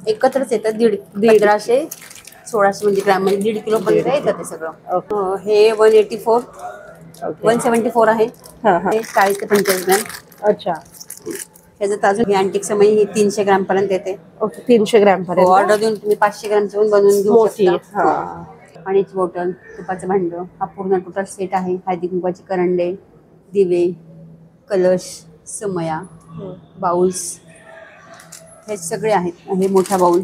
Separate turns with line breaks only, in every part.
एकत्रच येतात 1500-1600 ग्रॅम म्हणजे 1.5 किलो पर्यंत येतं ते सगळं. हे 184 174 आहे. हे 40 ते 45 ग्रॅम.
अच्छा.
ह्याच्यात अजून ही अँटिक समय ही 300 ग्रॅम पर्यंत येते.
ओके 300 ग्रॅम पर्यंत.
ऑर्डर देऊन तुम्ही 500 ग्रॅमचं पण बनवून घेऊ शकता.
हा.
पाण्याची बॉटल, तुपाचं भांडं, हा पूर्ण टोटल सेट आहे. हळदी कुंकवाचे करंडे, दिवे, कलश, समया, बाउल्स हे सगळे आहेत. हे मोठा बाउल,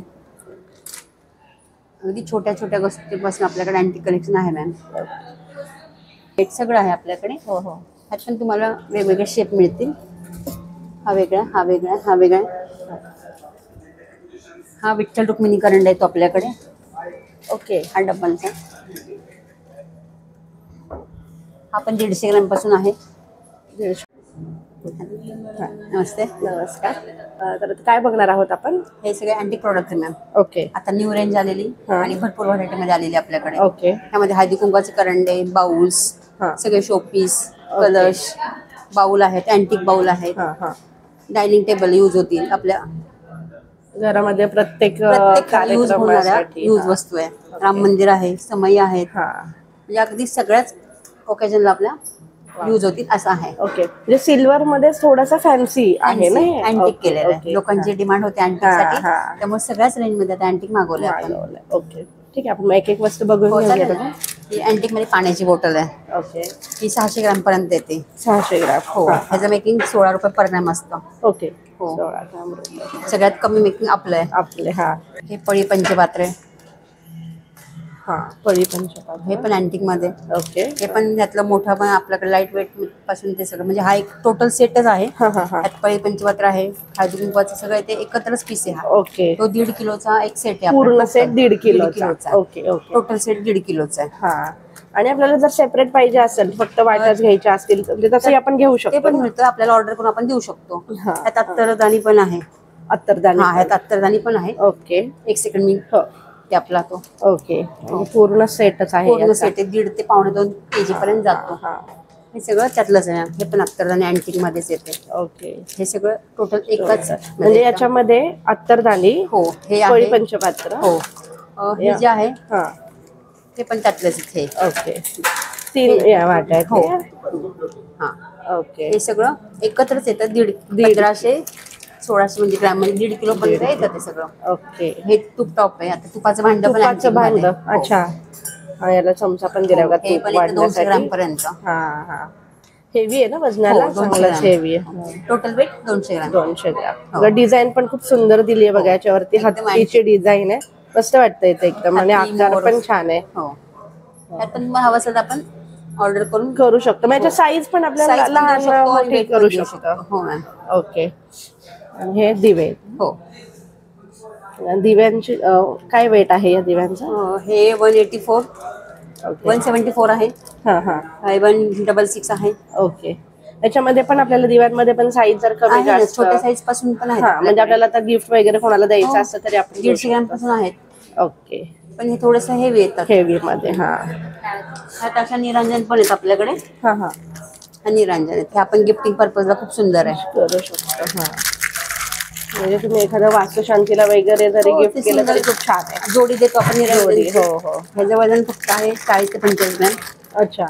अगदी छोट्या छोट्या गोष्टीपासून आपल्याकडे अँटिक कलेक्शन आहे मॅम. हे सगळं आहे आपल्याकडे. ह्यात पण तुम्हाला वेगवेगळे शेप मिळतील. हा वेगळा, हा वेगळा, हा वेगळा. हा विठ्ठल रुक्मिणी करंडा आहे तो आपल्याकडे.
ओके.
हा डब्बांचा. हा पण 150 ग्रॅम पासून आहे.
150.
नमस्ते.
नमस्कार. तर काय बघणार आहोत आपण?
हे सगळे अँटिक प्रोडक्ट आहे मॅम.
ओके.
आता न्यू रेंज आलेली आणि भरपूर व्हरायटी मध्ये आलेली आपल्याकडे.
ओके.
त्यामध्ये हळदी कुंकवाचे करंडे, बाउल्स, सगळे शोपीस, कलश, बाउल आहेत, अँटिक बाउल आहेत. डायनिंग टेबल यूज होतील आपल्या
घरामध्ये प्रत्येक
यूज होणाऱ्या यूज वस्तू आहे. राम मंदिर आहे, समय आहेत, म्हणजे अगदी सगळ्याच ओकेजनला आपल्या यूज होतील असं आहे.
ओके. म्हणजे सिल्वर मध्ये थोडासा फॅन्सी आहे ना,
अँटिक केलेलं आहे. लोकांची डिमांड होते अँटिकसाठी, त्यामुळे सगळ्याच रेंज मध्ये आता अँटिक मागवलंय आपण.
ओके ठीक आहे, आपण एक एक वस्तू बघून घेऊया.
ही अँटिक मध्ये पाण्याची बॉटल आहे.
ओके.
ही 600 ग्रॅम पर्यंत येते.
600 ग्रॅम.
हो. ह्याचं मेकिंग 16 रुपये पर ग्रॅम असतं.
ओके.
हो.
16 ग्रॅम.
सगळ्यात कमी मेकिंग आपलं आहे.
आपले.
हे पळी पंचपात्रे.
पळी पंचपात्र.
हे पण अँटिक मध्ये.
ओके.
हे पण त्यातलं मोठं पण आपल्याकडे लाईट वेट पासून ते सगळं म्हणजे हा एक टोटल सेटच आहे. त्यात पळी पंचपात्र आहे, हळदी कुंकवाचं सगळं ते एकत्रच पीस आहे.
ओके.
तो 1.5 किलोचा एक सेट आहे.
पूर्ण सेट 1.5 किलोचा. ओके. ओके.
टोटल सेट 1.5 किलोचा आहे.
आणि आपल्याला जर सेपरेट पाहिजे असेल, फक्त वाटच घ्यायच्या असतील म्हणजे तसंही आपण घेऊ शकतो.
ते पण मिळतं आपल्याला, ऑर्डर करून आपण देऊ शकतो. ह्यात अत्तरदाणी पण आहे.
अत्तरदाणी.
ह्यात अत्तरदाणी पण आहे.
ओके.
एक सेकंड मी ते आपला तो.
ओके. पूर्ण सेटच आहे.
पूर्ण सेट आहे. 1.5 ते 2.25 kg पर्यंत जातो. हे सगळं त्यातलंच आहे. हे पण अत्तरदाणी अँटिक मध्येच येते.
ओके.
हे सगळं टोटल एकच
म्हणजे याच्यामध्ये अत्तरदाणी,
हो, हे
पळी पंचपात्र,
हो, हे जे आहे ते पण त्यातलंच इथे.
ओके. 3 या वाट्या.
हो.
ओके.
हे सगळं एकत्रच येतं. 1500-1600 ग्रॅम म्हणजे 1.5 किलो पर्यंत येतं ते सगळं.
ओके.
हे तूप टॉप आहे. आता तुपाचं भांडं पण आहे.
भांड. अच्छा. याला चमचा पण दिला होता
तूप वाढण्यासाठी. 200 ग्रॅम पर्यंत.
हेवी आहे ना वजनाला? चांगलाच हेवी आहे.
Total weight 200 gram.
200 gram. Design पण खूप सुंदर दिली आहे बघा. याच्यावरती हत्तीची डिझाईन आहे. मस्त वाटतं इथे एकदम. आणि आकार पण छान आहे.
त्यात पण हवं असेल आपण ऑर्डर
करू शकतो. म्हणजे साईज पण आपल्याला लहान मोठी करू शकतो.
हो मॅम.
ओके. आणि हे दिवे.
हो.
दिव्यांची काय वेट आहे या दिव्यांचं?
हे 184 174 आहे. 166 आहे.
ओके. याच्यामध्ये पण आपल्याला दिव्यांमध्ये पण साईज जर कमी जास्त
छोट्या साईज पासून पण आहे.
म्हणजे आपल्याला आता गिफ्ट वगैरे कोणाला द्यायचं असतं तरी आपण
150 ग्रॅम पासून आहेत.
ओके.
पण हे थोडंसं हेवी येतात.
हेवी मध्ये.
ह्यात अशा निरांजन पण आहेत आपल्याकडे.
हा
निरांजन आहेत. हे आपण गिफ्टिंग पर्पजला खूप सुंदर आहे.
करू शकतो. म्हणजे तुम्ही एखाद्या वास्तुशांतीला वगैरे जरी गिफ्ट केलं तरी खूप छान आहे.
जोडी देतो आपण निरांजन.
हो.
ह्याचं वजन फक्त आहे 40 ते 45 ग्रॅम.
अच्छा.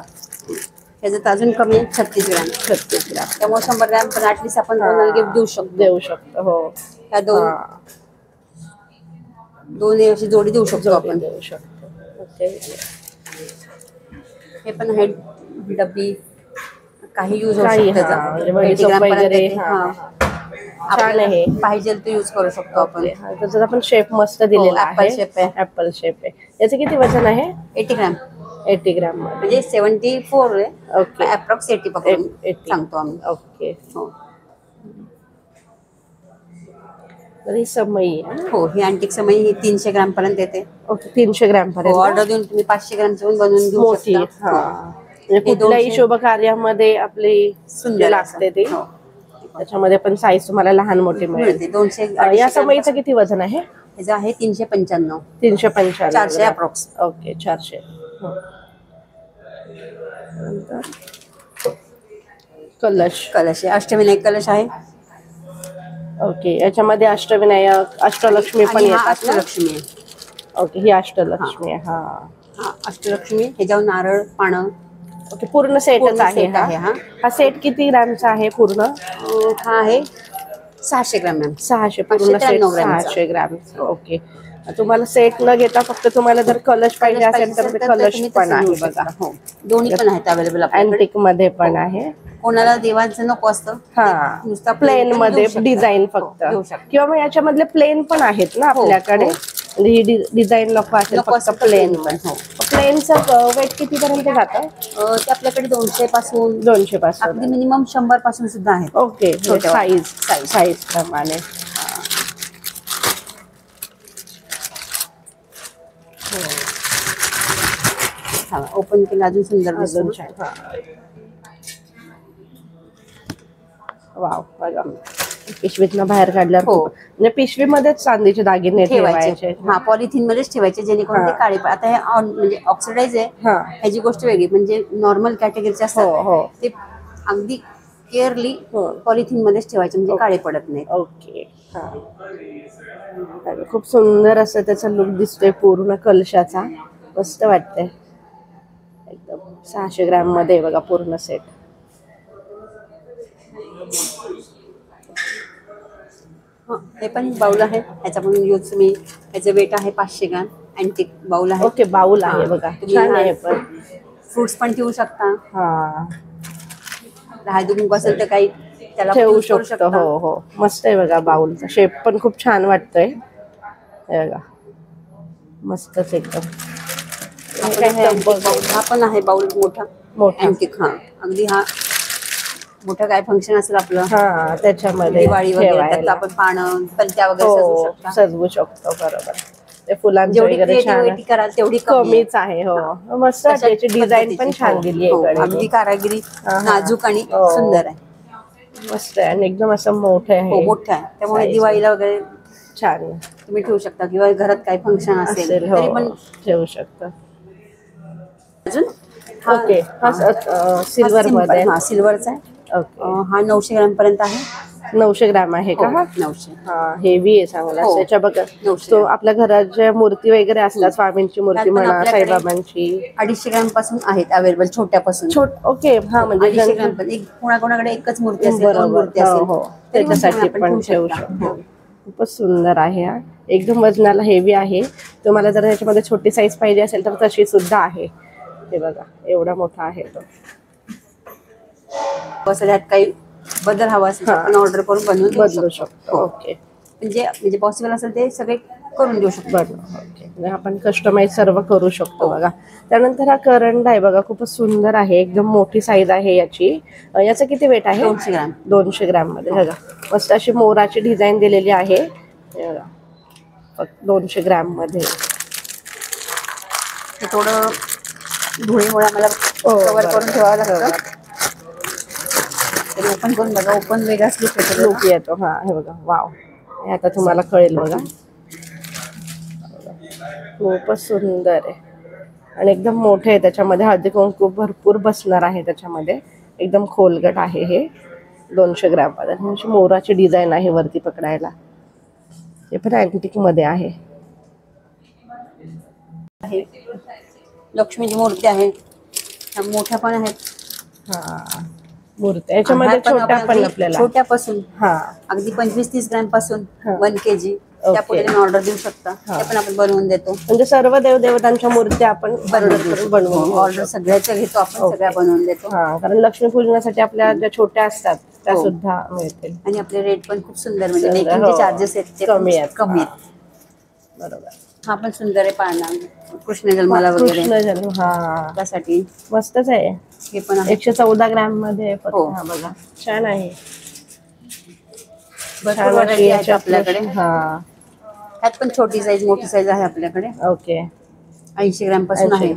ह्याच्यात अजून कमी आहे 36 ग्रॅम.
36 ग्रॅम.
त्यामुळे 100 ग्रॅम पण ऍटलीस्ट आपण कोणाला गिफ्ट देऊ शकतो.
हो.
ह्या दोन अशी जोडी देऊ शकतो आपण.
ओके.
हे पण आहे डब्बी, काही यूज होऊ शकतो.
छान आहे.
पाहिजे तो यूज करू शकतो आपण.
त्याच्यात आपण शेप मस्त दिलेला आहे. ऍपल शेप आहे. याचं किती वजन आहे? 80 ग्रॅम. 80 ग्रॅम
म्हणजे 74 आहे.
ओके.
अप्रॉक्स 80 पकडून सांगतो आम्ही.
ओके. तर ही समई.
हो, ही अँटिक समई ही 300 ग्रॅम पर्यंत येते.
ओके. 300 ग्रॅम पर्यंत.
ऑर्डर देऊन तुम्ही 500 ग्रॅमचं पण बनवून घेऊ शकता.
म्हणजे कुठल्याही शुभ कार्यामध्ये आपली सुंदर लागते ती. त्याच्यामध्ये पण साईज तुम्हाला लहान मोठी मिळते.
200.
या समईचं किती वजन आहे?
ह्याचं आहे 395.
395.
400 अप्रॉक्स.
ओके. 400. कलश.
कलश आहे. अष्टविनायक कलश आहे.
ओके, याच्यामध्ये अष्टविनायक, अष्टलक्ष्मी पण
आणि हा
येतात ना?
अष्टलक्ष्मी आहे.
ओके, ही अष्टलक्ष्मी आहे. हा
हा अष्टलक्ष्मी, ह्याच्यावर नारळ पानं.
ओके, पूर्ण सेटच
पूर्ण
आहे
set
हा.
आहे हा.
हा सेट किती ग्रॅमचा आहे पूर्ण?
हा आहे 600 ग्रॅम मॅम.
600, पूर्ण सेट
593 ग्रॅमचा.
600 ग्रॅम. ओके, तुम्हाला सेट न घेता फक्त तुम्हाला जर कलश पाहिजे असेल तर ते कलश
तुम्ही
पण
तसं घेऊ
आहे
शकता.
बघा.
हो, दोन्ही पण आहेत अवेलेबल आपल्याकडे.
अँटिक मध्ये पण आहे.
कोणाला देवांचं नको असतं,
हा,
ते नुसता
प्लेन
पण
मध्ये
घेऊ शकता.
डिझाईन
हो,
फक्त,
घेऊ शकता.
किंवा मग याच्यामधले प्लेन पण आहेत ना
हो,
आपल्याकडे.
हो.
म्हणजे ही डिझाईन नको असेल
नको
फक्त
असेल तर
प्लेन
plain
पण.
पण. हो.
प्लेनचं वेट किती पर्यंत जातं?
ते आपल्याकडे 200 पासून
200 पासून.
अगदी मिनिमम 100 पासून सुद्धा आहेत.
ओके,
छोट्या
साईज प्रमाणे.
ओपन केलं अजून सुंदर
अजून
दिसतो.
छान. वाव, बघा पिशवीतनं बाहेर काढल्यावर
हो.
म्हणजे पिशवीमध्येच चांदीचे दागिने ठेवायचे.
हा, पॉलिथिन मध्येच ठेवायचे, जेणेकरून ते
हा.
काळे आता हे म्हणजे ऑक्सिडाइज आहे.
हा.
ह्याची गोष्ट वेगळी, म्हणजे नॉर्मल कॅटेगरीचे
हो, हो.
असतात ते अगदी केअरली
हो.
पॉलिथिन मध्येच ठेवायचे, म्हणजे काळे पडत नाही.
ओके. हा, खूप सुंदर असं त्याचा लुक दिसतोय पूर्ण कलशाचा. मस्त वाटतंय एकदम. 600 ग्रॅम मध्ये बघा पूर्ण सेट.
हे पण बाउल आहे, ह्याचा पण यूज तुम्ही, ह्याचं वेट आहे 500 ग्रॅम. अँटिक बाउल आहे.
ओके, बाउल आहे बघा, छान आहे. पण
फ्रुट्स पण ठेवू शकता.
हा,
हळदी कुंकू असेल तर काही त्याला
ठेवू
use करू
शकतो. हो हो, मस्त आहे बघा. बाउलचा शेप पण खूप छान वाटतोय. हे बघा, मस्तच एकदम.
हा पण आहे बाउल मोठा अँटिक. हा, अगदी हा मोठं काय फंक्शन असेल आपलं,
हा, त्याच्यामध्ये
दिवाळी वगैरे, त्यात
ठेवायला.
आपण पानं पलत्या वगैरे सजवू
हो,
शकता.
सजवू शकतो. बरोबर, ते फुलांचं
जेवढी
वगैरे छान
क्रिएटिव्हिटी कराल तेवढी
कमीच आहे. हो, मस्त
तशा
त्याची डिझाईन पण
पद्धतीची.
छान
हो,
दिली
हो,
आहे.
अगदी कारागिरी
हा, हा.
नाजूक आणि
हो.
सुंदर आहे.
मस्त आहे आणि एकदम असं मोठं
हो,
आहे.
मोठं आहे, त्यामुळे
Size
दिवाळीला वगैरे
छान
तुम्ही ठेवू शकता, किंवा घरात काही फंक्शन असेल तरी पण
हो, ठेवू शकतो.
अजून.
ओके, सिल्वर मध्ये.
हा, सिल्वरचा आहे.
ओके,
हा 900 ग्रॅम पर्यंत आहे.
900 ग्रॅम आहे का?
हो,
हा,
900.
हा, हेवी आहे चांगला.
हो,
त्याच्या बघा,
900
तो आपल्या घरात ज्या मूर्ती वगैरे असतात, स्वामींची मूर्ती
त्यात पण
म्हणा,
आपल्याकडे
साईबाबांची,
250 ग्रॅम पासून आहेत अवेलेबल, छोट्यापासून.
ओके. हा, म्हणजे
250 ग्रॅम पण. एक कोणाकोणाकडे एकच मूर्ती असेल, 2
बरोबर.
मूर्ती
हो
असेल,
हो,
तरी पण
त्याच्यासाठी
आपण
पण
ठेवू
ठेवू
शकता.
शकतो. खूपच सुंदर आहे हा, एकदम वजनाला हेवी आहे. तुम्हाला जर ह्याच्यामध्ये छोटी साईज पाहिजे असेल तर तशी सुद्धा आहे. हे बघा, एवढा मोठा आहे तो.
असं ह्यात काही बदल हवा असेल तर आपण ऑर्डर करून
बदलू शकतो.
हो.
ओके,
म्हणजे पॉसिबल असेल ते सगळे करून देऊ शकतो.
ओके, म्हणजे आपण कस्टमाइज सर्व करू शकतो.
हो.
बघा, त्यानंतर हा करंडा आहे बघा, खूपच सुंदर आहे, एकदम मोठी साईज आहे याची. याचं किती वेट आहे?
200 ग्रॅम.
200 ग्रॅम मध्ये. बघा, मस्त अशी मोराची डिझाईन दिलेली आहे. हे बघा, फक्त 200 ग्रॅम मध्ये.
हे थोडं धुळीमुळे आम्हाला कव्हर करून ठेवावं लागतं. ओपन करून बघा, ओपन वेगळाच
लुक येतो. हा, हे बघा, वाव, हे आता तुम्हाला कळेल बघा. खूपच सुंदर आहे आणि एकदम मोठे आहे. त्याच्यामध्ये हळदी कुंकू भरपूर बसणार आहे. त्याच्यामध्ये एकदम खोलगट आहे हे. 200 ग्रॅम मध्ये अशी मोराची डिझाईन आहे वरती पकडायला. हे पण अँटिक मध्ये आहे.
लक्ष्मीची मूर्ती आहे, मोठ्या पण आहेत.
हा, मूर्ती याच्यामध्ये छोट्या पण आपल्याला,
छोट्यापासून
हा,
अगदी 25-30 ग्रॅम पासून 1 kg
ओके.
त्यापुढे तुम्ही ऑर्डर देऊ शकता. ते पण आपण बनवून देतो.
म्हणजे सर्व देवदेवतांच्या मूर्त्या आपण बनवून
ऑर्डर सगळ्याच्या घेतो आपण, सगळ्या बनवून देतो.
हा, कारण लक्ष्मीपूजनासाठी आपल्या ज्या छोट्या असतात त्या सुद्धा मिळतील.
आणि आपले रेट पण खूप सुंदर, म्हणजे मेकिंगचे चार्जेस आहेत ते कमी आहेत. बरोबर. हा पण सुंदर आहे, पाना कृष्ण जन्माला वगैरे,
कृष्ण जन्म, हा,
त्यासाठी
मस्तच आहे.
हे पण
114 ग्रॅम मध्ये.
हो.
हा बघा, छान आहे.
भरपूर व्हरायटी आहेत आपल्याकडे.
हा,
ह्यात पण छोटी साईज मोठी साईज आहे आपल्याकडे.
ओके,
80 ग्रॅम पासून आहे.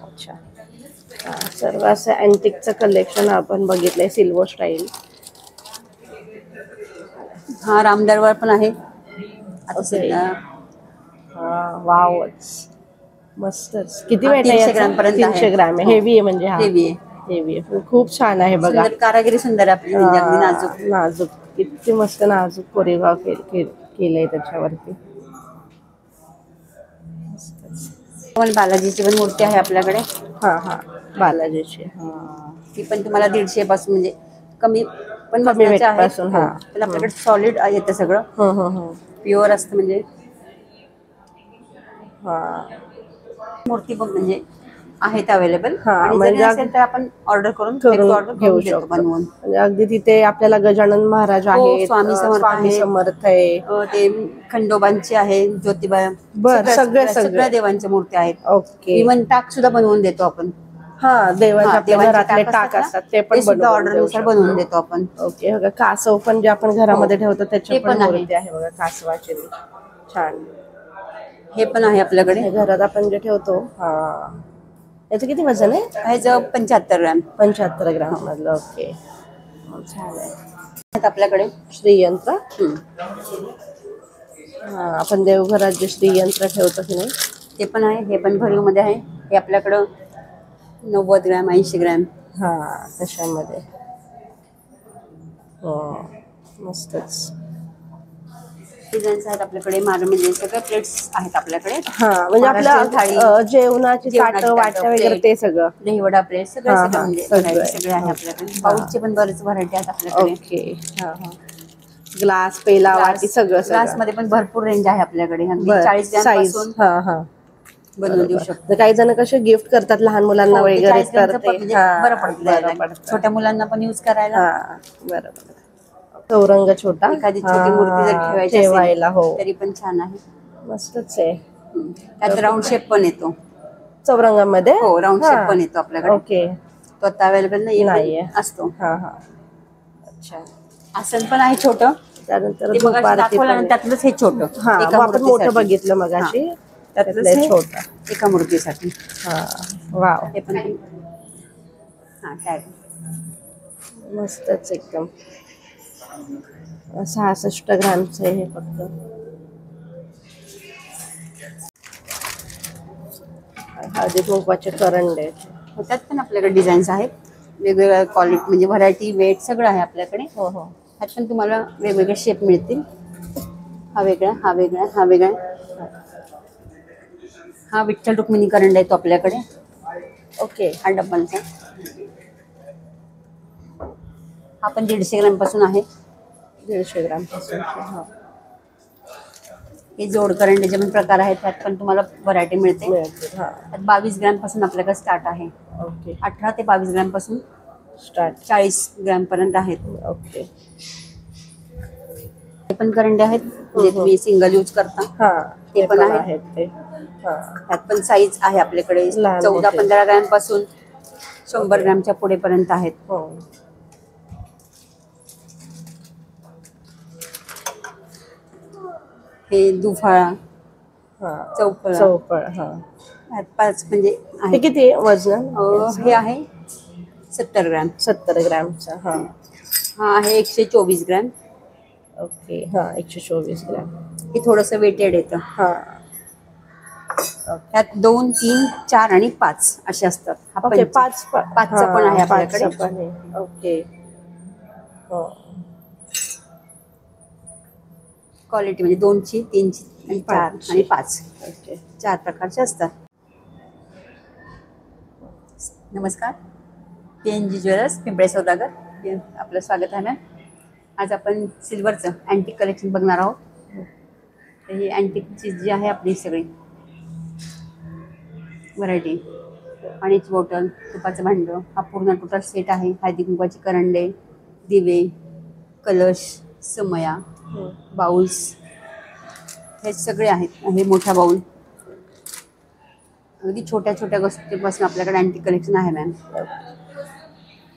अच्छा, सर्व असं अँटिकचं कलेक्शन आपण बघितलंय, सिल्वर स्टाईल.
हा रामदरबार पण आहे आता सध्या.
हा, वाव, मस्तच. किती
हा,
वेट आहे
300
याचा?
ग्रॅम पर्यंत
300 ग्रॅम आहे. हेवी आहे म्हणजे. हा,
हेवी आहे.
हेवी आहे, खूप छान आहे बघा.
सुंदर कारागिरी सुंदर आहे आपली, म्हणजे अगदी नाजूक.
नाजूक किती मस्त नाजूक कोरेगाव केलंय त्याच्यावरती.
पण बालाजीची पण मूर्ती आहे आपल्याकडे.
हा हा, बालाजीची. हा,
ती पण तुम्हाला 150 पासून म्हणजे कमी पण
कमी
वजनाच्या आहेत.
वेटपासून. हा,
पण आपल्याकडे सॉलिड येतं सगळं, प्युअर असतं म्हणजे.
हा,
मूर्ती पण म्हणजे आहेत अवेलेबल.
हा,
आणि जरी
म्हणजे
नसेल तर आपण ऑर्डर करून
घेऊ
देतो
शकतो.
बनवून.
म्हणजे अगदी तिथे आपल्याला गजानन महाराज
हो,
आहेत,
स्वामी समर्थ
स्वामी
आहेत,
समर्थ आहे,
ते खंडोबांची आहे, ज्योतिबा,
बर
सगळ्या देवांच्या मूर्त्या आहेत.
ओके.
इव्हन टाक सुद्धा बनवून देतो आपण.
हा, देवाचे आपल्या
देवांचे
घरातले टाक
ना,
असतात ते
ते
पण
सुद्धा
बनवून
ऑर्डर
देऊ
नुसार
शकतो.
बनवून देतो आपण.
ओके. बघा, कासव पण जे आपण घरामध्ये ठेवतो त्याची
ते
पण
पण आहे.
मूर्ती आहे बघा, कासवाची. छान.
हे पण आहे आपल्याकडे.
हे घरात आपण जे ठेवतो. हा, याचं किती वजन आहे?
ह्याचं 75 ग्रॅम.
75 ग्रॅम मधलं. ओके, छान आहे.
आपल्याकडे
श्रीयंत्र. हा, आपण देवघरात जे श्रीयंत्र ठेवतो की नाही
ते पण आहे. हे पण भरीव मध्ये आहे. हे आपल्याकडं 90 ग्रॅम, 80 ग्रॅम.
हा, तशामध्ये. हो, मस्तच
डिझाईन्स आहेत आपल्याकडे. म्हणजे सगळे प्लेट्स आहेत आपल्याकडे.
हा, म्हणजे आपल्या जेवणाची ताटं वाट्या वगैरे ते सगळं.
दहीवडा प्लेट सगळं म्हणजे सगळे आहे आपल्याकडे. बाउलचे पण बरेच व्हरायटी आहेत आपल्याकडे.
ओके. हा हा, ग्लास, पेला, वाटी सगळं.
ग्लास मध्ये पण भरपूर रेंज आहे आपल्याकडे. 40 ग्रॅम
साईज.
पासून
हा हा,
बनवून देऊ शकतो.
काही जण कसे गिफ्ट करतात लहान मुलांना वगैरे, तर ते
बरं पडतं. छोट्या मुलांना पण यूज करायला.
हा, बरोबर. चौरंग छोटा,
एखादी छोटी मूर्ती जर
ठेवायला. हो,
तरी पण छान आहे.
मस्तच आहे.
त्यात राऊंड शेप पण येतो
चौरंगामध्ये.
हो, राऊंड शेप पण येतो आपल्याकडे.
ओके.
तो आता अवेलेबल नाहीये, असतो.
हा हा, अच्छा.
आसन पण आहे छोटं.
त्यानंतर
त्यातलंच हे छोटं.
हा, आपण मोठं बघितलं मगाशी, त्यातलं छोटं
एका मूर्तीसाठी.
हा, वाव.
हे पण
मस्तच एकदम. 66 ग्रॅमचं आहे हे फक्त. हळदी कुंकवाचे करंडे.
त्यात पण आपल्याकडे डिझाईन्स आहेत. वेगवेगळ्या क्वालिटी म्हणजे व्हरायटी, वेट सगळं आहे आपल्याकडे.
हो हो,
ह्यात पण तुम्हाला वेगवेगळे शेप मिळतील. हा वेगळा, हा वेगळा, हा वेगळा. हा विठ्ठल रुक्मिणी करंडा येतो आपल्याकडे.
ओके.
हा डब्बांचा. हा पण 150 ग्रॅम पासून आहे.
150 ग्रॅम पासून. हा,
हे जोड करंडेचे पण प्रकार आहेत. त्यात पण तुम्हाला व्हरायटी मिळते.
हा,
त्यात 22 ग्रॅम पासून आपल्याकडे स्टार्ट आहे.
ओके.
18 ते 22 ग्रॅम पासून
स्टार्ट
40 ग्रॅम पर्यंत आहेत.
ओके.
हे पण करंडे आहेत जे तुम्ही सिंगल यूज करता.
हा,
ते पण
आहेत ते. हा,
त्यात पण साईज आहे आपल्याकडे. 14-15 ग्रॅम पासून 100 ग्रॅमच्या पुढे पर्यंत आहेत.
हो,
हे दुफाळा, चौफळ.
हा,
5 म्हणजे
हे किती वजन?
हे आहे 70 ग्रॅम.
70 ग्रॅमचा. हा,
हा आहे 124 ग्रॅम.
ओके. हा, 124 ग्रॅम.
हे थोडंसं वेटेड येतं.
हा,
त्यात 2, 3, 4 आणि 5 असे असतात.
ओके. 5
5चं पण आहे आपल्याकडे.
ओके. हो,
क्वालिटी म्हणजे 2ची, 3ची आणि 4 आणि 5.
ओके.
4 प्रकारचे असतात. नमस्कार, PNG ज्वेलर्स, पिंपळे सौदागर. आपलं स्वागत आहे मॅम. आज आपण सिल्वरचं अँटिक कलेक्शन बघणार आहोत. तर ही अँटिकची जी आहे आपली सगळी व्हरायटी. पाण्याची बॉटल, तुपाचं भांडं, हा पूर्ण टोटल सेट आहे. हळदी कुंकवाचे करंडे, दिवे, कलश, समया, बाउल्स हे सगळे आहेत. हे मोठा बाउल. अगदी छोट्या छोट्या गोष्टीपासून आपल्याकडे अँटिक कलेक्शन आहे मॅम.